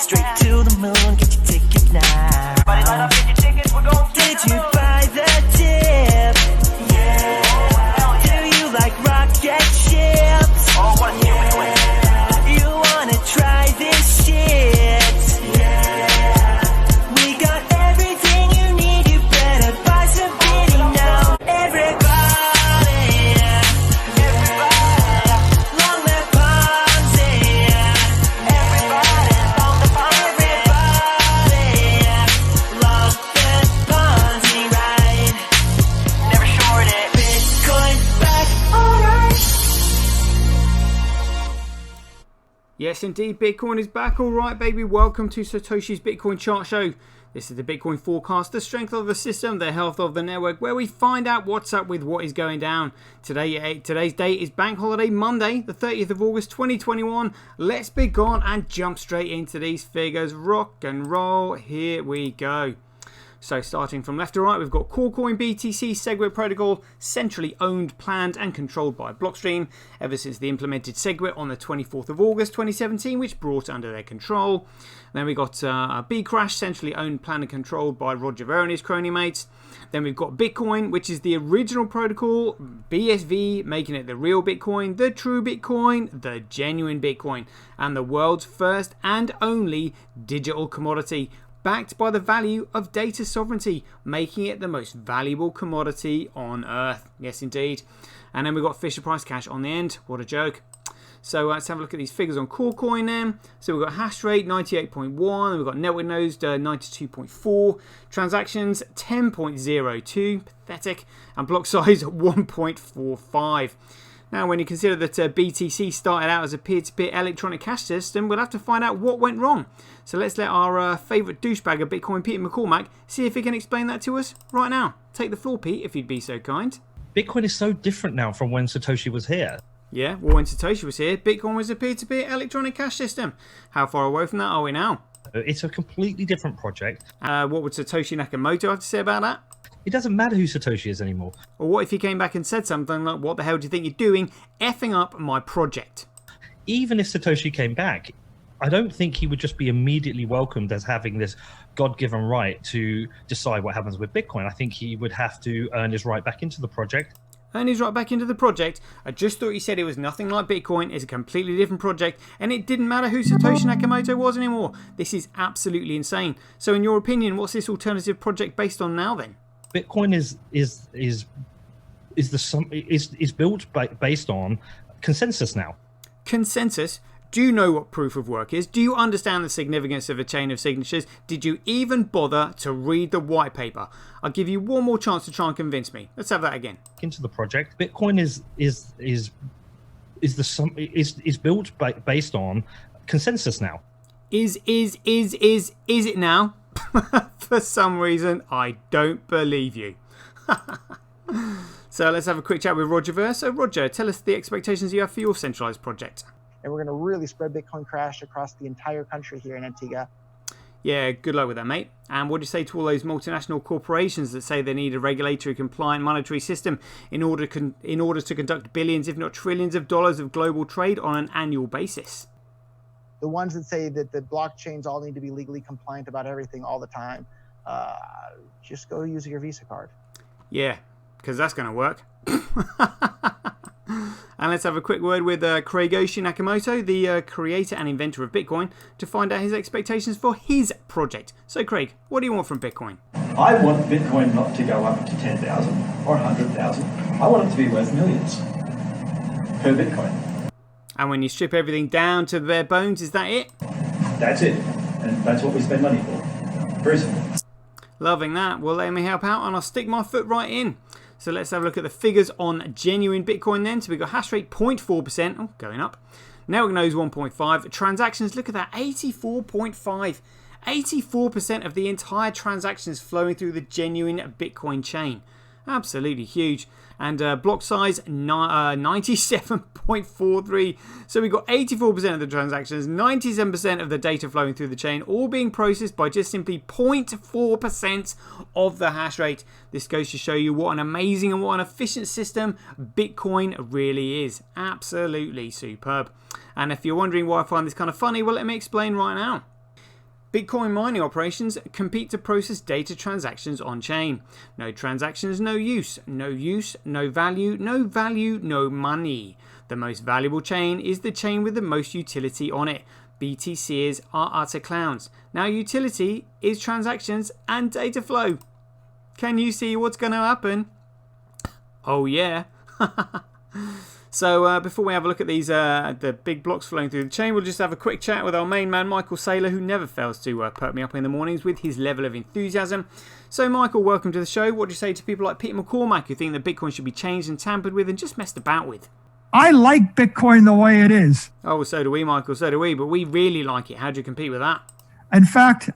straight to the moon, get your ticket now. Everybody line up, get your tickets, we're going. Did you buy the tip? Yeah. Do you like rocket ships? Oh, what a you wanna try this shit? Yeah. We got everything you need, you better buy some bitty now. Everybody, long live Ponzi. Everybody, long live Ponzi. Love the Ponzi ride. Never short it. Bitcoin back, alright. Yes, indeed, Bitcoin is back. All right, baby. Welcome to Satoshi's Bitcoin Chart Show. This is the Bitcoin forecast, the strength of the system, the health of the network, where we find out what's up with what is going down. Today's date is Bank Holiday Monday, the 30th of August, 2021. Let's be gone and jump straight into these figures. Rock and roll. Here we go. So starting from left to right, we've got Corecoin BTC SegWit protocol, centrally owned, planned and controlled by Blockstream ever since they implemented SegWit on the 24th of August 2017, which brought it under their control. Then we got Bcrash, centrally owned, planned and controlled by Roger Ver and his crony mates. Then we've got Bitcoin, which is the original protocol, BSV, making it the real Bitcoin, the true Bitcoin, the genuine Bitcoin, and the world's first and only digital commodity, backed by the value of data sovereignty, making it the most valuable commodity on Earth. Yes, indeed. And then we've got Fisher Price Cash on the end. What a joke. So let's have a look at these figures on Corecoin then. So we've got hash rate 98.1, we've got network nodes 92.4, transactions 10.02, pathetic, and block size 1.45. Now, when you consider that BTC started out as a peer-to-peer electronic cash system, we'll have to find out what went wrong. So let's let our favourite douchebag of Bitcoin, Peter McCormack, see if he can explain that to us right now. Take the floor, Pete, if you'd be so kind. Bitcoin is so different now from when Satoshi was here. Yeah, well, when Satoshi was here, Bitcoin was a peer-to-peer electronic cash system. How far away from that are we now? It's a completely different project. What would Satoshi Nakamoto have to say about that? It doesn't matter who Satoshi is anymore. Or what if he came back and said something like, what the hell do you think you're doing, effing up my project? Even if Satoshi came back, I don't think he would just be immediately welcomed as having this God-given right to decide what happens with Bitcoin. I think he would have to earn his right back into the project. Earn his right back into the project? I just thought you said it was nothing like Bitcoin. It's a completely different project, and it didn't matter who Satoshi Nakamoto was anymore. This is absolutely insane. So in your opinion, what's this alternative project based on now then? Bitcoin is built based on consensus now. Consensus? Do you know what proof of work is? Do you understand the significance of a chain of signatures? Did you even bother to read the white paper? I'll give you one more chance to try and convince me. Let's have that again. Into the project, Bitcoin is built based on consensus now. Is it now? For some reason, I don't believe you. So let's have a quick chat with Roger Ver. So Roger, tell us the expectations you have for your centralized project. And we're going to really spread Bitcoin Crash across the entire country here in Antigua. Yeah, good luck with that, mate. And what do you say to all those multinational corporations that say they need a regulatory compliant monetary system in order to conduct billions, if not trillions of dollars of global trade on an annual basis? The ones that say that the blockchains all need to be legally compliant about everything all the time, just go use your Visa card. Yeah, because that's going to work. And let's have a quick word with Craigoshi Nakamoto, the creator and inventor of Bitcoin, to find out his expectations for his project. So Craig, what do you want from Bitcoin? I want Bitcoin not to go up to 10,000 or 100,000. I want it to be worth millions per Bitcoin. And when you strip everything down to the bare bones, is that it? That's it. And that's what we spend money for. Very simple. Loving that. Well, let me help out and I'll stick my foot right in. So let's have a look at the figures on genuine Bitcoin then. So we've got hash rate 0.4%, oh, going up. Network nodes 1.5. Transactions, look at that, 84.5. 84% of the entire transactions flowing through the genuine Bitcoin chain. Absolutely huge. And block size 97.43. So we've got 84% of the transactions, 97% of the data flowing through the chain, all being processed by just simply 0.4% of the hash rate. This goes to show you what an amazing and what an efficient system Bitcoin really is. Absolutely superb. And if you're wondering why I find this kind of funny, well, let me explain right now. Bitcoin mining operations compete to process data transactions on chain. No transactions, no use. No use, no value. No value, no money. The most valuable chain is the chain with the most utility on it. BTCs are utter clowns. Now utility is transactions and data flow. Can you see what's going to happen? Oh yeah. So before we have a look at these, the big blocks flowing through the chain, we'll just have a quick chat with our main man, Michael Saylor, who never fails to perk me up in the mornings with his level of enthusiasm. So Michael, welcome to the show. What do you say to people like Peter McCormack who think that Bitcoin should be changed and tampered with and just messed about with? I like Bitcoin the way it is. Oh, so do we, Michael, so do we, but we really like it. How do you compete with that? In fact,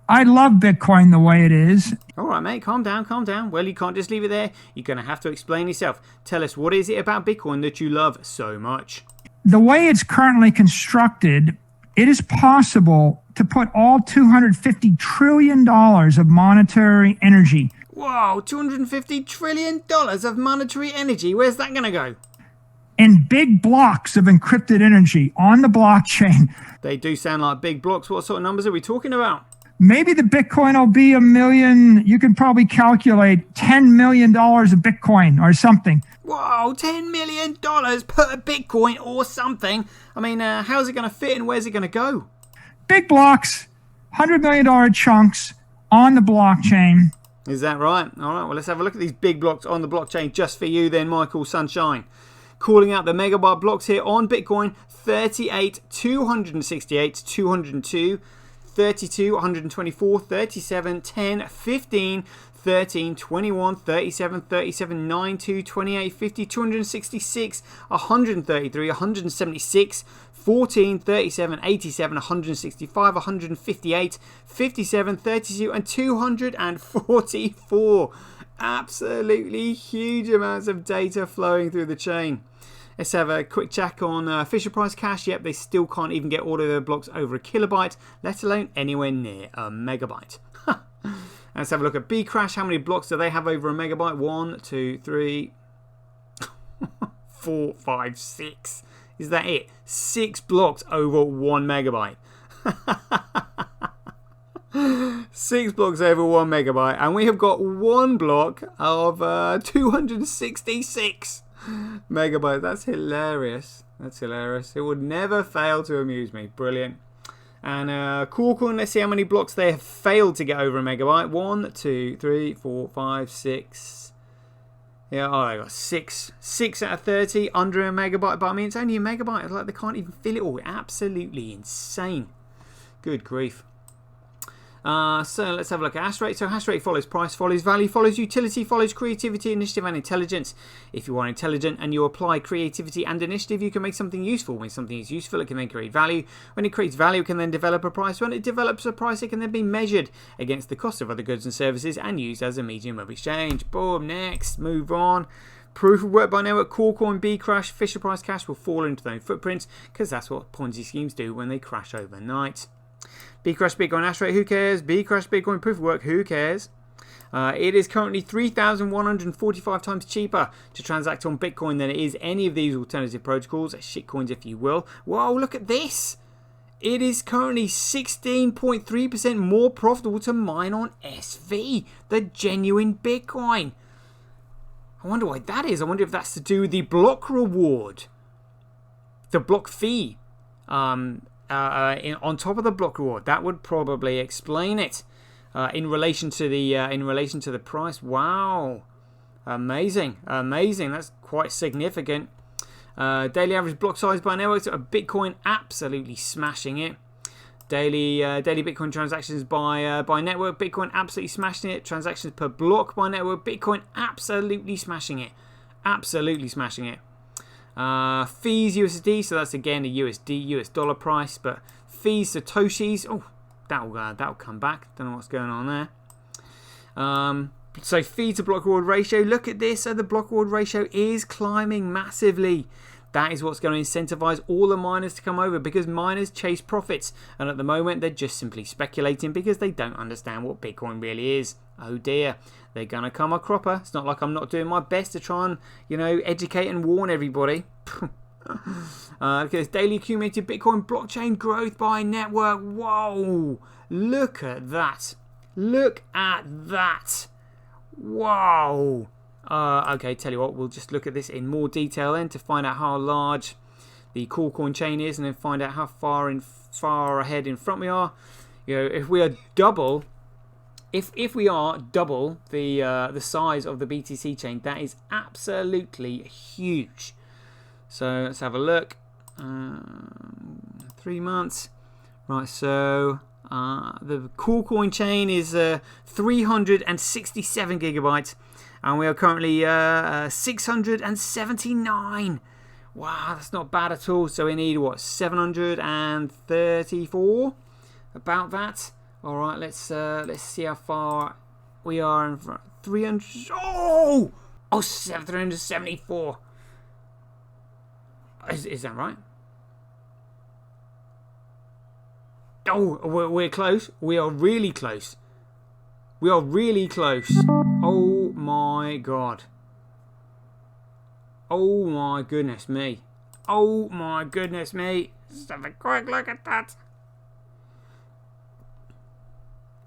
I love Bitcoin the way it is. All right, mate, calm down, calm down. Well, you can't just leave it there. You're going to have to explain yourself. Tell us, what is it about Bitcoin that you love so much? The way it's currently constructed, it is possible to put all $250 trillion of monetary energy. Whoa, $250 trillion of monetary energy. Where's that going to go? In big blocks of encrypted energy on the blockchain. They do sound like big blocks. What sort of numbers are we talking about? Maybe the Bitcoin will be $1 million. You can probably calculate $10 million of Bitcoin or something. Whoa, $10 million per Bitcoin or something. I mean, how's it going to fit and where's it going to go? Big blocks, $100 million chunks on the blockchain. Is that right? All right, well, let's have a look at these big blocks on the blockchain just for you then, Michael Sunshine. Calling out the megabyte blocks here on Bitcoin: 38, 268, 202, 32, 124, 37, 10, 15, 13, 21, 37, 37, 92, 28, 50, 266, 133, 176, 14, 37, 87, 165, 158, 57, 32, and 244. Absolutely huge amounts of data flowing through the chain. Let's have a quick check on Fisher Price Cash. Yep, they still can't even get all of their blocks over a kilobyte, let alone anywhere near a megabyte. Let's have a look at Bcrash. How many blocks do they have over a megabyte? 1, 2, 3, 4, 5, 6. Is that it? 6 blocks over 1 megabyte. 6 blocks over 1 megabyte. And we have got 1 block of 266 megabytes. That's hilarious. That's hilarious. It would never fail to amuse me. Brilliant. And Corcoran, let's see how many blocks they have failed to get over a megabyte. 1, 2, 3, 4, 5, 6. Yeah, oh, I got 6 out of 30 under a megabyte. But I mean, it's only a megabyte. It's like they can't even fill it all. Absolutely insane. Good grief. So let's have a look at hash rate. So hash rate follows price, follows value, follows utility, follows creativity, initiative, and intelligence. If you are intelligent and you apply creativity and initiative, you can make something useful. When something is useful, it can then create value. When it creates value, it can then develop a price. When it develops a price, it can then be measured against the cost of other goods and services and used as a medium of exchange. Boom, next, move on. Proof of work by network, Corcoin, Bcrash, Fisher Price Cash will fall into their own footprints because that's what Ponzi schemes do when they crash overnight. Bcrash Bitcoin hash rate, who cares? Bcrash Bitcoin proof of work, who cares? It is currently 3,145 times cheaper to transact on Bitcoin than it is any of these alternative protocols, shitcoins if you will. Whoa, look at this! It is currently 16.3% more profitable to mine on SV, the genuine Bitcoin. I wonder why that is. I wonder if that's to do with the block reward, the block fee. On top of the block reward, that would probably explain it. In relation to the price. Wow, amazing. That's quite significant. Daily average block size by network. So Bitcoin absolutely smashing it. Daily Bitcoin transactions by network. Bitcoin absolutely smashing it. Transactions per block by network. Bitcoin absolutely smashing it. Fees USD, so that's again a US dollar price, but fees Satoshis, oh, that'll come back. Don't know what's going on there. So fee to block reward ratio, look at this. So the block reward ratio is climbing massively. That is what's going to incentivize all the miners to come over, because miners chase profits, and at the moment they're just simply speculating because they don't understand what Bitcoin really is. Oh dear, they're gonna come a cropper. It's not like I'm not doing my best to try and, educate and warn everybody. Look at this daily accumulated Bitcoin blockchain growth by network. Whoa! Look at that. Look at that. Whoa! Okay, tell you what, we'll just look at this in more detail then to find out how large the Coolcoin chain is, and then find out how far ahead in front we are. You know, if we are double, if we are double the size of the BTC chain, that is absolutely huge. So let's have a look. 3 months, right? So the Coolcoin chain is 367 gigabytes, and we are currently 679. Wow, that's not bad at all. So we need what, 734, about that. All right, let's see how far we are in front. 300. Oh, 374. Is that right? Oh, we're close. We are really close. We are really close. Oh my god. Oh my goodness me. Oh my goodness me. Just have a quick look at that.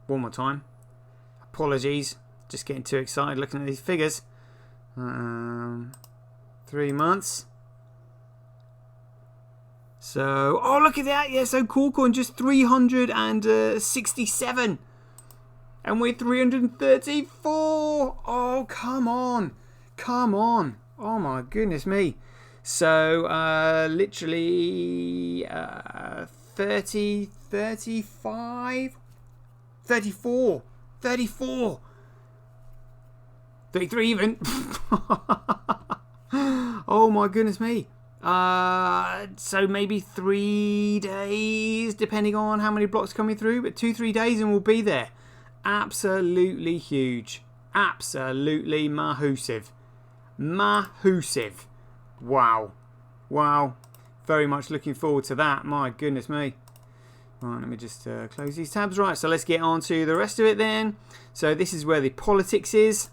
One more time. Apologies. Just getting too excited looking at these figures. 3 months. So, oh, look at that. Yeah, so Coolcoin just 367. And we're 334. Oh, come on. Come on. Oh, my goodness me. So, literally 30, 35, 34, 34, 33 even. Oh, my goodness me. So maybe 3 days, depending on how many blocks coming through, but 2-3 days and we'll be there. Absolutely huge. Absolutely massive. Massive. Wow. Wow. Very much looking forward to that. My goodness me. Right, let me just close these tabs. Right, so let's get on to the rest of it then. So this is where the politics is.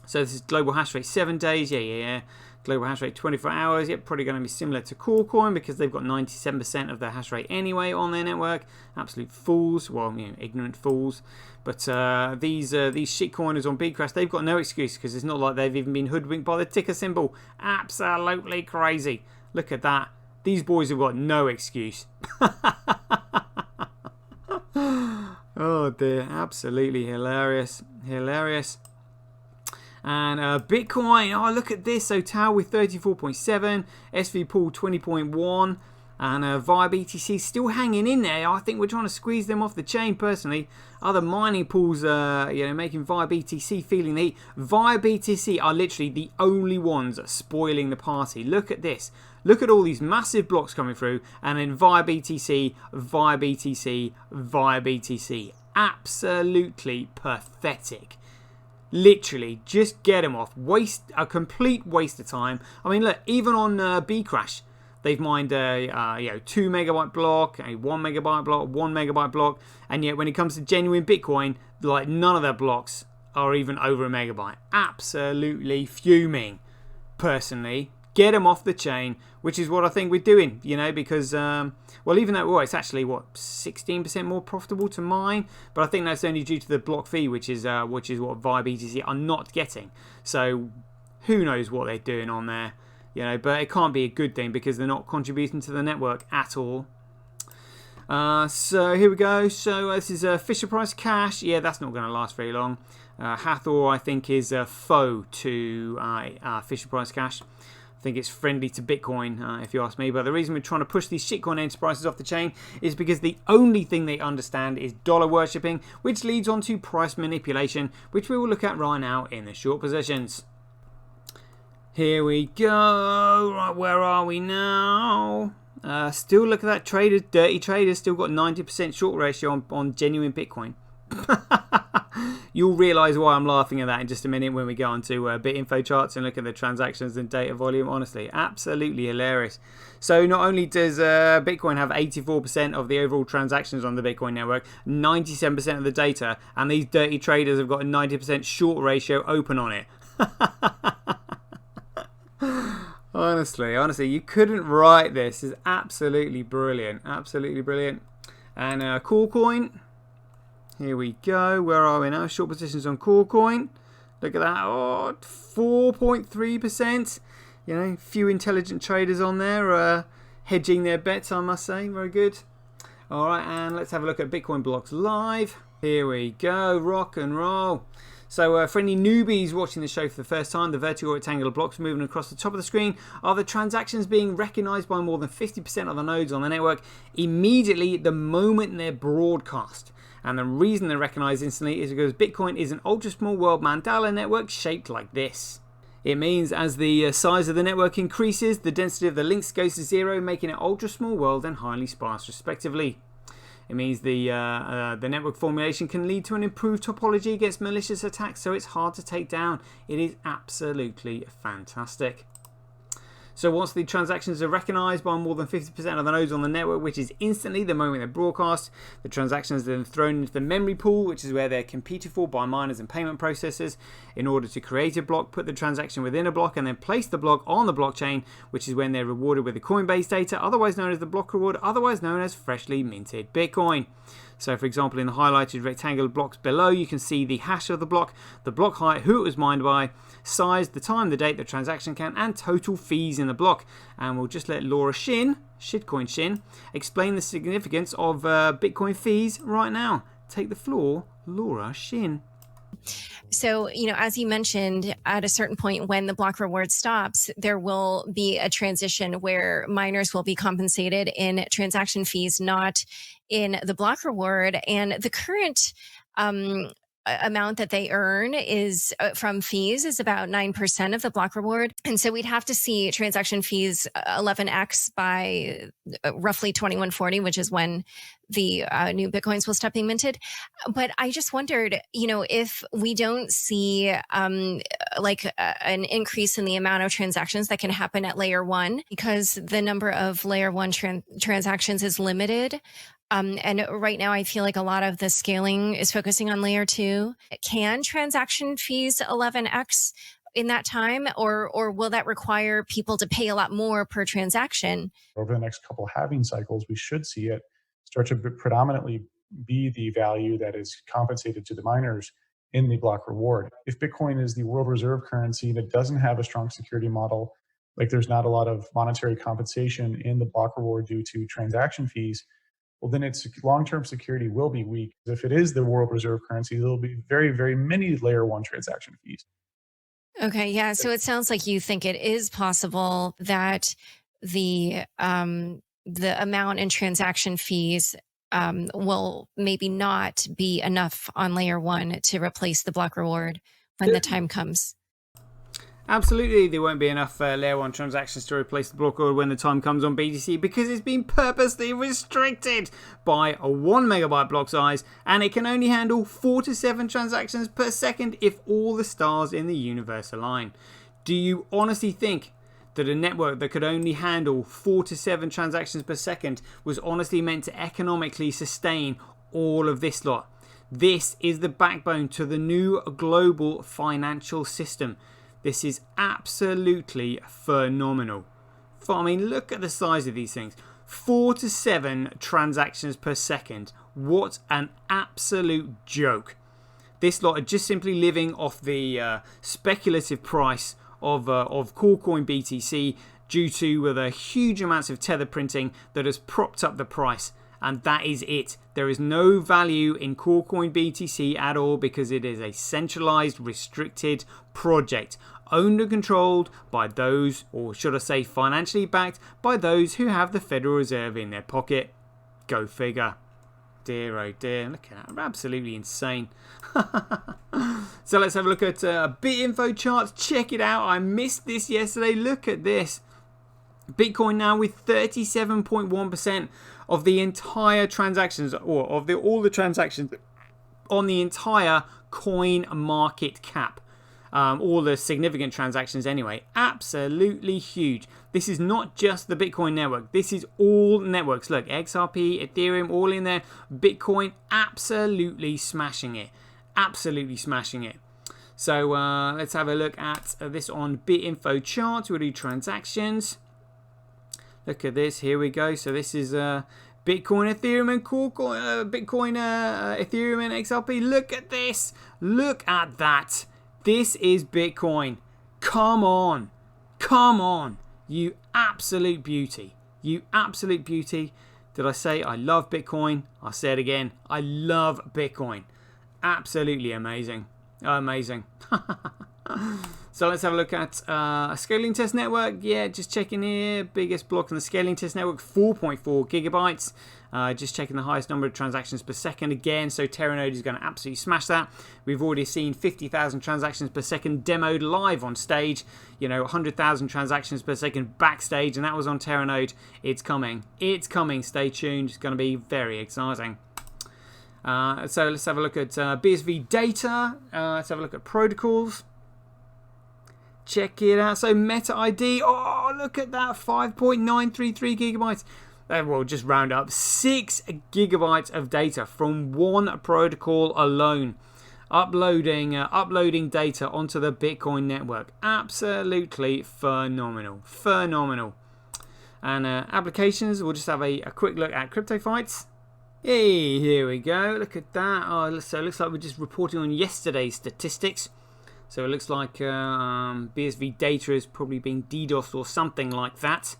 So this is global hash rate 7 days. Yeah. Global hash rate 24 hours. Yep, probably going to be similar to Coolcoin because they've got 97% of their hash rate anyway on their network. Absolute fools. Well, you know, ignorant fools. But these shitcoiners on Bcrash, they've got no excuse because it's not like they've even been hoodwinked by the ticker symbol. Absolutely crazy. Look at that. These boys have got no excuse. Oh dear. Absolutely hilarious. Hilarious. And Bitcoin, oh look at this. So Tau with 34.7, SV Pool 20.1, and VIBE BTC still hanging in there. I think we're trying to squeeze them off the chain personally. Other mining pools, making VIBE BTC feeling the heat. VIBE BTC are literally the only ones spoiling the party. Look at this. Look at all these massive blocks coming through, and then VIBE BTC, VIBE BTC, VIBE BTC. Absolutely pathetic. Literally, just get them off. A complete waste of time. I mean, look, even on Bcrash, they've mined a 2 megabyte block, a 1 megabyte block, 1 megabyte block, and yet when it comes to genuine Bitcoin, like none of their blocks are even over a megabyte. Absolutely fuming. Personally, get them off the chain, which is what I think we're doing. You know, because even though it's actually 16% more profitable to mine, but I think that's only due to the block fee, which is what VIBE BTC are not getting. So who knows what they're doing on there, you know? But it can't be a good thing because they're not contributing to the network at all. So here we go. So this is Fisher Price Cash. Yeah, that's not going to last very long. Hathor, I think, is a foe to Fisher Price Cash. I think it's friendly to Bitcoin, if you ask me. But the reason we're trying to push these shitcoin enterprises off the chain is because the only thing they understand is dollar worshipping, which leads on to price manipulation, which we will look at right now in the short positions. Here we go. Right, where are we now? Still look at that traders, dirty traders, still got 90% short ratio on genuine Bitcoin. You'll realise why I'm laughing at that in just a minute when we go on to BitInfo charts and look at the transactions and data volume. Honestly, absolutely hilarious. So not only does Bitcoin have 84% of the overall transactions on the Bitcoin network, 97% of the data, and these dirty traders have got a 90% short ratio open on it. Honestly, you couldn't write this. It's absolutely brilliant. Absolutely brilliant. And CoolCoin. Here we go. Where are we now? Short positions on CoolCoin. Look at that. Oh, 4.3%. You know, few intelligent traders on there hedging their bets, I must say. Very good. All right, and let's have a look at Bitcoin blocks live. Here we go. Rock and roll. So for any newbies watching the show for the first time, the vertical rectangular blocks moving across the top of the screen are the transactions being recognized by more than 50% of the nodes on the network immediately the moment they're broadcast. And the reason they're recognized instantly is because Bitcoin is an ultra-small world mandala network shaped like this. It means as the size of the network increases, the density of the links goes to 0, making it ultra-small world and highly sparse respectively. It means the network formulation can lead to an improved topology against malicious attacks, so it's hard to take down. It is absolutely fantastic. So once the transactions are recognized by more than 50% of the nodes on the network, which is instantly the moment they're broadcast, the transactions are then thrown into the memory pool, which is where they're computed for by miners and payment processors in order to create a block, put the transaction within a block, and then place the block on the blockchain, which is when they're rewarded with the Coinbase data, otherwise known as the block reward, otherwise known as freshly minted Bitcoin. So for example, in the highlighted rectangular blocks below, you can see the hash of the block height, who it was mined by, size, the time, the date, the transaction count, and total fees in the block. And we'll just let Laura Shin, Shitcoin Shin, explain the significance of Bitcoin fees right now. Take the floor, Laura Shin. So, you know, as you mentioned, at a certain point when the block reward stops, there will be a transition where miners will be compensated in transaction fees, not in the block reward. And the current amount that they earn is from fees is about 9% of the block reward. And so we'd have to see transaction fees 11x by roughly 2140, which is when the new Bitcoins will stop being minted. But I just wondered, you know, if we don't see an increase in the amount of transactions that can happen at layer 1, because the number of layer 1 transactions is limited. And right now, I feel like a lot of the scaling is focusing on layer 2. Can transaction fees 11x in that time, or will that require people to pay a lot more per transaction? Over the next couple halving cycles, we should see it start to predominantly be the value that is compensated to the miners in the block reward. If Bitcoin is the world reserve currency that doesn't have a strong security model, like there's not a lot of monetary compensation in the block reward due to transaction fees, well, then its long-term security will be weak. If it is the world reserve currency, there'll be very, very many layer 1 transaction fees. Okay, yeah. So it sounds like you think it is possible that the amount in transaction fees will maybe not be enough on layer 1 to replace the block reward when the time comes. Absolutely, there won't be enough layer 1 transactions to replace the block reward when the time comes on BTC, because it's been purposely restricted by a 1 megabyte block size, and it can only handle 4 to 7 transactions per second if all the stars in the universe align. Do you honestly think that a network that could only handle 4 to 7 transactions per second was honestly meant to economically sustain all of this lot? This is the backbone to the new global financial system. This is absolutely phenomenal. I mean, look at the size of these things. 4 to 7 transactions per second. What an absolute joke. This lot are just simply living off the speculative price of CoolCoin BTC due to the huge amounts of tether printing that has propped up the price. And that is it. There is no value in CoolCoin BTC at all, because it is a centralized, restricted project, owned and controlled by those, or should I say financially backed by those who have the Federal Reserve in their pocket. Go figure. Dear oh dear, look at that, absolutely insane. So let's have a look at BitInfo charts. Check it out. I missed this yesterday. Look at this. Bitcoin now with 37.1% of the entire transactions, or of all the transactions on the entire coin market cap. All the significant transactions anyway. Absolutely huge. This is not just the Bitcoin network. This is all networks. Look, XRP, Ethereum, all in there. Bitcoin absolutely smashing it. Absolutely smashing it. So let's have a look at this on BitInfo charts. We'll do transactions. Look at this. Here we go. So this is Bitcoin, Ethereum, and Bitcoin, Ethereum, and XRP. Look at this. Look at that. This is Bitcoin. Come on. Come on. You absolute beauty. You absolute beauty. Did I say I love Bitcoin? I'll say it again. I love Bitcoin. Absolutely amazing. Amazing. So let's have a look at a scaling test network. Yeah, just checking here. Biggest block on the scaling test network, 4.4 gigabytes. Just checking the highest number of transactions per second again. So Terranode is going to absolutely smash that. We've already seen 50,000 transactions per second demoed live on stage. You know, 100,000 transactions per second backstage, and that was on Terranode. It's coming. It's coming. Stay tuned. It's going to be very exciting. So let's have a look at BSV data. Let's have a look at protocols. Check it out. So Meta ID. Oh, look at that. 5.933 gigabytes. We'll just round up 6 gigabytes of data from one protocol alone. Uploading data onto the Bitcoin network. Absolutely phenomenal. Phenomenal. And applications. We'll just have a quick look at crypto fights. Hey, here we go. Look at that. Oh, so it looks like we're just reporting on yesterday's statistics. So it looks like BSV data is probably being DDoSed or something like that.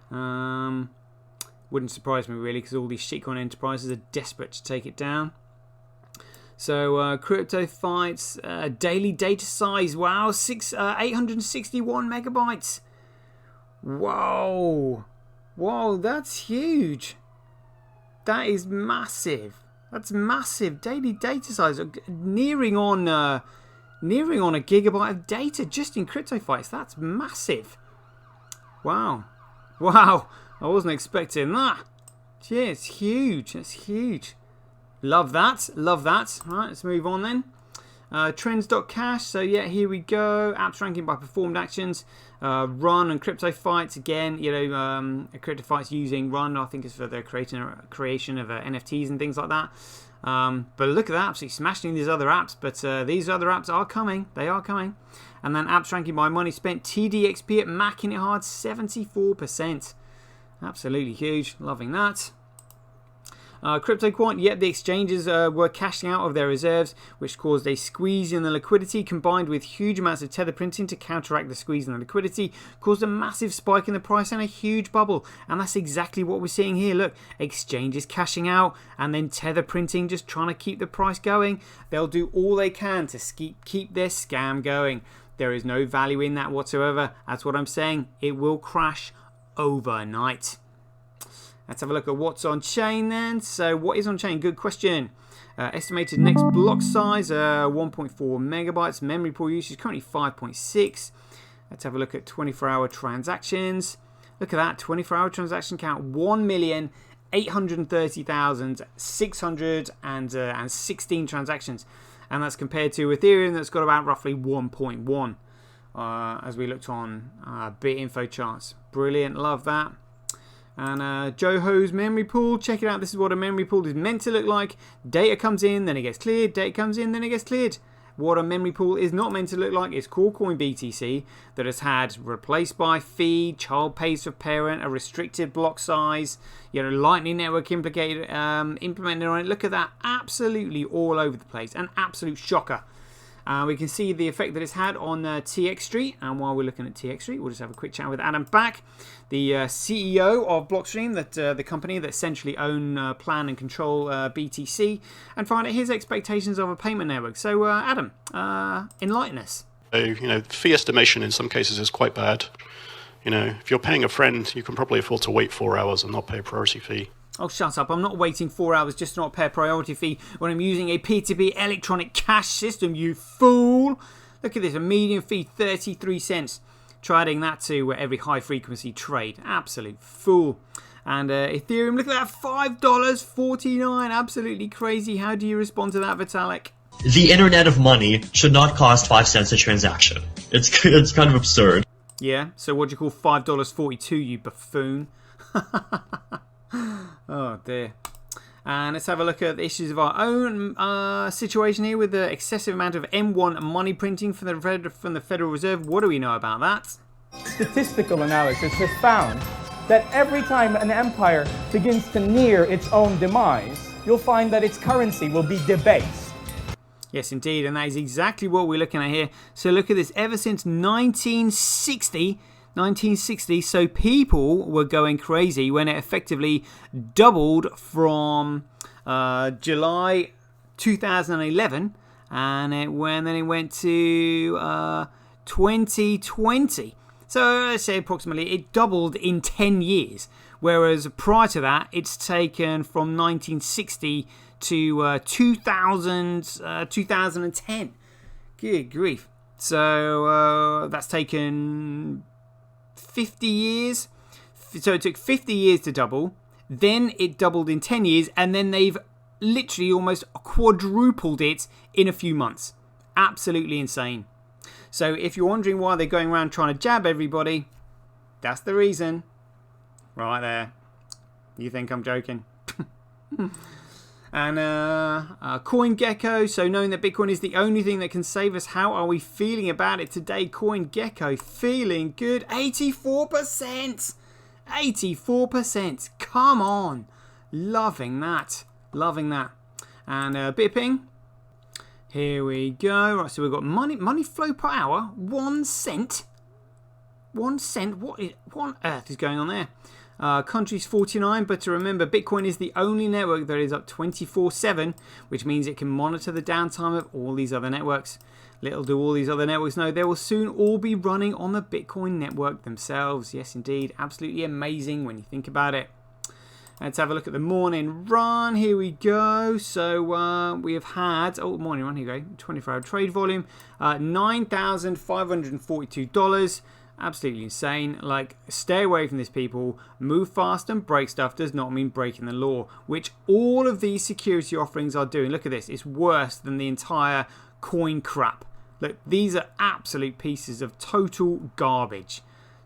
Wouldn't surprise me really, because all these shitcoin enterprises are desperate to take it down. So crypto fights, daily data size. Wow, 861 megabytes. Whoa, whoa, that's huge. That is massive. That's massive. Daily data size, nearing on a gigabyte of data just in crypto fights. That's massive. Wow, wow. I wasn't expecting that. Yeah, it's huge. It's huge. Love that. Love that. All right, let's move on then. Trends.cash. So yeah, here we go. Apps ranking by performed actions. Run and crypto fights again. You know, crypto fights using Run. I think it's for the creation of NFTs and things like that. But look at that, absolutely smashing these other apps. But these other apps are coming. They are coming. And then apps ranking by money spent. TDXP at macking it hard, 74%. Absolutely huge. Loving that. CryptoQuant, yet the exchanges were cashing out of their reserves, which caused a squeeze in the liquidity, combined with huge amounts of tether printing to counteract the squeeze in the liquidity, caused a massive spike in the price and a huge bubble. And that's exactly what we're seeing here. Look, exchanges cashing out and then tether printing, just trying to keep the price going. They'll do all they can to keep their scam going. There is no value in that whatsoever. That's what I'm saying. It will crash overnight. Let's have a look at what's on chain then. So what is on chain? Good question. Estimated next block size 1.4 megabytes. Memory pool usage currently 5.6. Let's have a look at 24-hour transactions. Look at that, 24-hour transaction count, 1,830,616 transactions, and that's compared to Ethereum that's got about roughly 1.1 as we looked on BitInfo charts. Brilliant, love that. And Joho's memory pool, check it out. This is what a memory pool is meant to look like. Data comes in, then it gets cleared. Data comes in, then it gets cleared. What a memory pool is not meant to look like is Coolcoin BTC that has had replaced by feed, child pays for parent, a restricted block size, you know, Lightning Network implemented on it. Look at that, absolutely all over the place, an absolute shocker. We can see the effect that it's had on TX Street. And while we're looking at TX Street, we'll just have a quick chat with Adam Back, the CEO of Blockstream, the company that essentially own, plan and control BTC, and find out his expectations of a payment network. So, Adam, enlighten us. So, you know, fee estimation in some cases is quite bad. You know, if you're paying a friend, you can probably afford to wait 4 hours and not pay a priority fee. Oh, shut up. I'm not waiting 4 hours just to not pay a priority fee when I'm using a P2P electronic cash system, you fool. Look at this, a median fee, 33 cents. Try adding that to every high-frequency trade. Absolute fool. And Ethereum, look at that, $5.49. Absolutely crazy. How do you respond to that, Vitalik? The internet of money should not cost 5 cents a transaction. It's kind of absurd. Yeah, so what do you call $5.42, you buffoon? Oh dear. And let's have a look at the issues of our own situation here with the excessive amount of M1 money printing from the Federal Reserve. What do we know about that? Statistical analysis has found that every time an empire begins to near its own demise, you'll find that its currency will be debased. Yes, indeed, and that is exactly what we're looking at here. So look at this, ever since 1960, so people were going crazy when it effectively doubled from July 2011, and then it went to 2020. So let's say approximately it doubled in 10 years, whereas prior to that, it's taken from 1960 to 2010. Good grief. So that's taken 50 years. So it took 50 years to double. Then it doubled in 10 years. And then they've literally almost quadrupled it in a few months. Absolutely insane. So if you're wondering why they're going around trying to jab everybody, that's the reason. Right there. You think I'm joking? And CoinGecko, so knowing that Bitcoin is the only thing that can save us, how are we feeling about it today? CoinGecko, feeling good. 84%! 84%! Come on! Loving that. Loving that. And Bitping. Here we go. Right, so we've got money flow per hour. 1 cent. 1 cent? What on earth is going on there? Country's 49, but to remember, Bitcoin is the only network that is up 24/7, which means it can monitor the downtime of all these other networks. Little do all these other networks know they will soon all be running on the Bitcoin network themselves. Yes, indeed. Absolutely amazing when you think about it. Let's have a look at the morning run. Here we go. So we have had, morning run, here you go, 24-hour trade volume, $9,542. Absolutely insane. Like, stay away from this, people. Move fast and break stuff does not mean breaking the law, which all of these security offerings are doing. Look at this. It's worse than the entire coin crap. Look, these are absolute pieces of total garbage.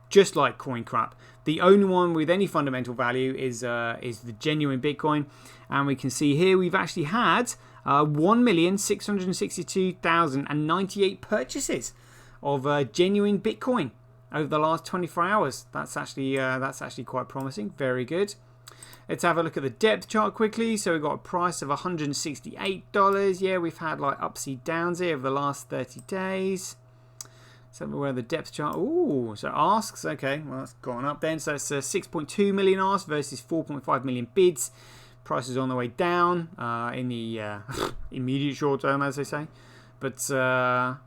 Just like coin crap. The only one with any fundamental value is the genuine Bitcoin. And we can see here we've actually had 1,662,098 purchases of genuine Bitcoin over the last 24 hours. That's actually quite promising. Very good. Let's have a look at the depth chart quickly. So we've got a price of $168. Yeah, we've had like ups and downs here over the last 30 days. So where the depth chart. Ooh, so asks. Okay, well that's gone up then. So it's 6.2 million asks versus 4.5 million bids. Price is on the way down in the immediate short term, as they say. But yeah,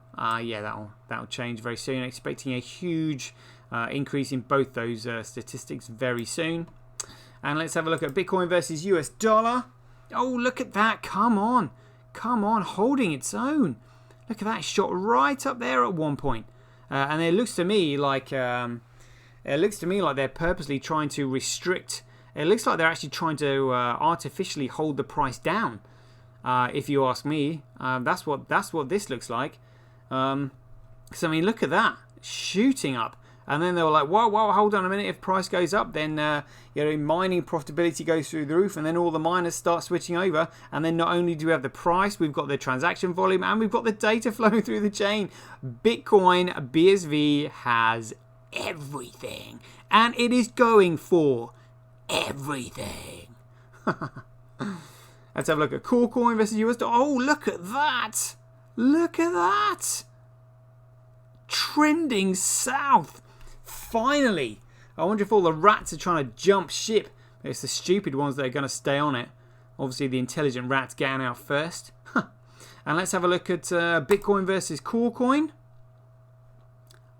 that'll change very soon. Expecting a huge increase in both those statistics very soon. And let's have a look at Bitcoin versus US dollar. Oh, look at that. Come on. Come on. Holding its own. Look at that. Shot right up there at one point. And it looks to me like they're purposely trying to restrict. It looks like they're actually trying to artificially hold the price down. If you ask me, that's what this looks like. So I mean, look at that, shooting up. And then they were like, whoa, hold on a minute. If price goes up, then mining profitability goes through the roof, and then all the miners start switching over. And then not only do we have the price, we've got the transaction volume, and we've got the data flowing through the chain. Bitcoin BSV has everything, and it is going for everything. Let's have a look at Coin versus US dollar. Oh, look at that! Look at that! Trending south. Finally. I wonder if all the rats are trying to jump ship. It's the stupid ones that are going to stay on it. Obviously the intelligent rats getting out first. And let's have a look at Bitcoin versus Coin.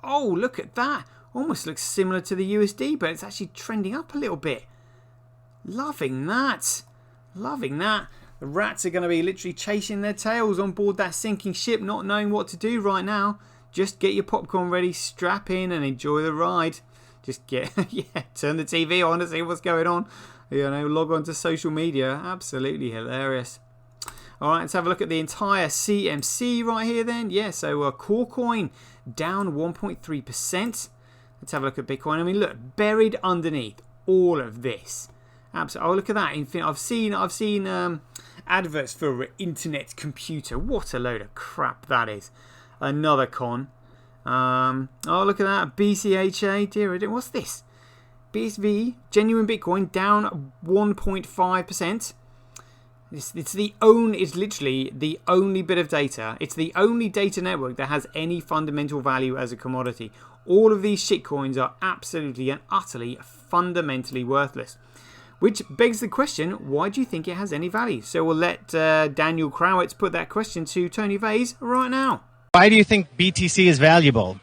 Oh, look at that. Almost looks similar to the USD, but it's actually trending up a little bit. Loving that. Loving that. The rats are going to be literally chasing their tails on board that sinking ship, not knowing what to do right now. Just get your popcorn ready, strap in, and enjoy the ride. Just turn the TV on to see what's going on. Log on to social media. Absolutely hilarious. All right, let's have a look at the entire CMC right here then. Yeah, so Coin down 1.3%. Let's have a look at Bitcoin. I mean, look, buried underneath all of this. Absolutely. Oh, look at that. I've seen adverts for internet computer. What a load of crap that is. Another con. Oh, look at that. BCHA. Dear, what's this? BSV, genuine Bitcoin, down 1.5%. It's literally the only bit of data. It's the only data network that has any fundamental value as a commodity. All of these shitcoins are absolutely and utterly fundamentally worthless. Which begs the question, why do you think it has any value? So we'll let Daniel Crowitz put that question to Tony Vase right now. Why do you think BTC is valuable?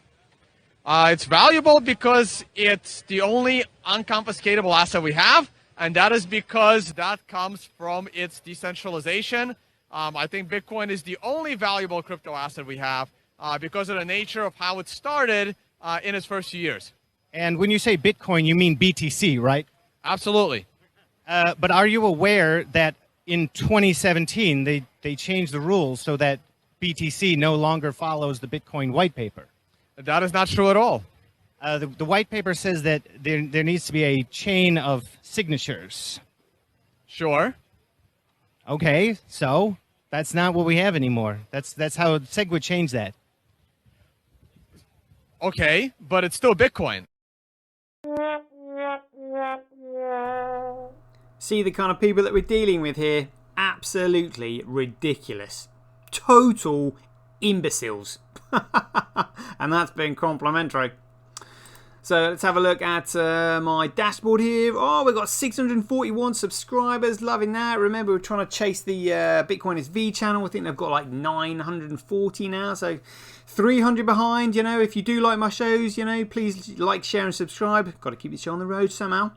It's valuable because it's the only unconfiscatable asset we have, and that is because that comes from its decentralization. I think Bitcoin is the only valuable crypto asset we have because of the nature of how it started in its first few years. And when you say Bitcoin, you mean BTC, right? Absolutely. But are you aware that in 2017 they changed the rules so that BTC no longer follows the Bitcoin white paper? That is not true at all. The white paper says that there needs to be a chain of signatures. Sure. Okay, so that's not what we have anymore. That's how SegWit changed that. Okay, but it's still Bitcoin. See the kind of people that we're dealing with here? Absolutely ridiculous. Total imbeciles. And that's been complimentary. So let's have a look at my dashboard here. Oh, we've got 641 subscribers. Loving that. Remember, we're trying to chase the Bitcoin SV channel. I think they've got like 940 now. So 300 behind. You know, if you do like my shows, you know, please like, share and subscribe. Got to keep this show on the road somehow.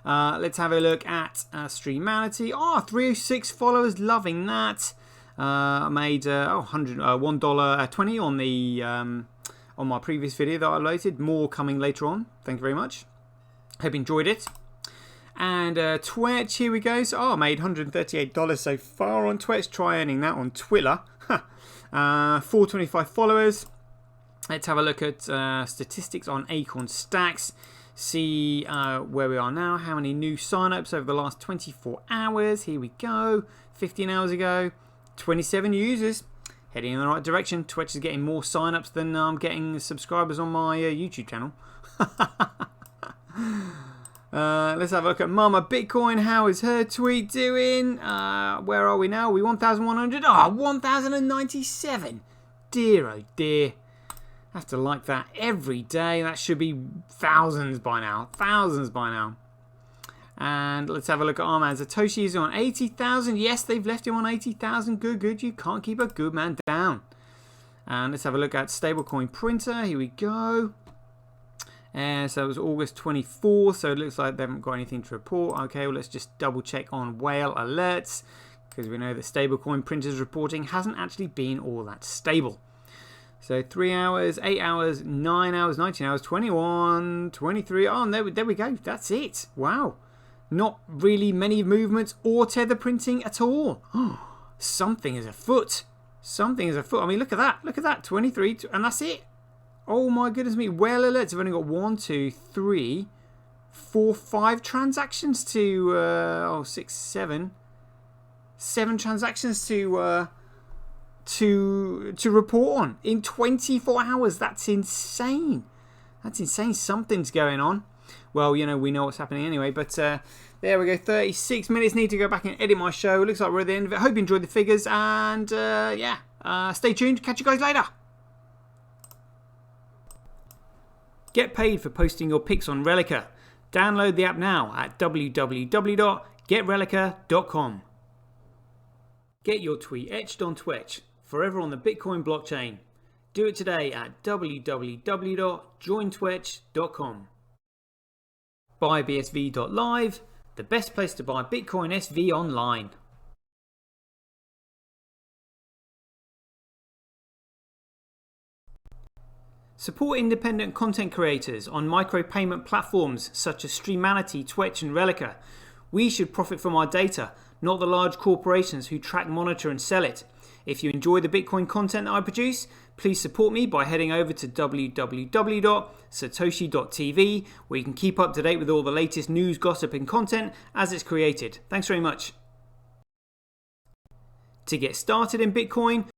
Let's have a look at Streamality. Oh, 306 followers. Loving that. I made $1.20 on the on my previous video that I uploaded. More coming later on. Thank you very much. Hope you enjoyed it. And Twitch, here we go. So, I made $138 so far on Twitch. Try earning that on Twiller. 425 followers. Let's have a look at statistics on Acorn Stacks. See where we are now. How many new signups over the last 24 hours. Here we go. 15 hours ago. 27 users. Heading in the right direction. Twitch is getting more signups than I'm getting subscribers on my YouTube channel. Let's have a look at Mama Bitcoin. How is her tweet doing? Where are we now? Are we 1,100? Ah, 1,097. Dear, oh dear. I have to like that every day. That should be thousands by now. Thousands by now. And let's have a look at our man. Satoshi is on 80,000. Yes, they've left him on 80,000. Good, good. You can't keep a good man down. And let's have a look at stablecoin printer. Here we go. And so it was August 24th. So it looks like they haven't got anything to report. Okay, well, let's just double check on whale alerts. Because we know that stablecoin printers reporting hasn't actually been all that stable. So 3 hours, 8 hours, 9 hours, 19 hours, 21, 23. Oh, there we go. That's it. Wow. Not really many movements or tether printing at all. Something is afoot. Something is afoot. I mean, look at that. Look at that. 23. And that's it. Oh, my goodness me. Whale alerts have only got 1, 2, 3, 4, 5 transactions to... 6, 7. 7 transactions to report on in 24 hours. That's insane. That's insane. Something's going on. Well, you know, we know what's happening anyway. But there we go. 36 minutes. Need to go back and edit my show. Looks like we're at the end of it. Hope you enjoyed the figures. And yeah, stay tuned. Catch you guys later. Get paid for posting your pics on Relica. Download the app now at www.getrelica.com. Get your tweet etched on Twitch, forever on the Bitcoin blockchain. Do it today at www.jointwitch.com. BuyBSV.live, the best place to buy Bitcoin SV online. Support independent content creators on micropayment platforms such as Streamality, Twitch and Relica. We should profit from our data, not the large corporations who track, monitor and sell it. If you enjoy the Bitcoin content that I produce, please support me by heading over to www.satoshi.tv, where you can keep up to date with all the latest news, gossip and content as it's created. Thanks very much. To get started in Bitcoin,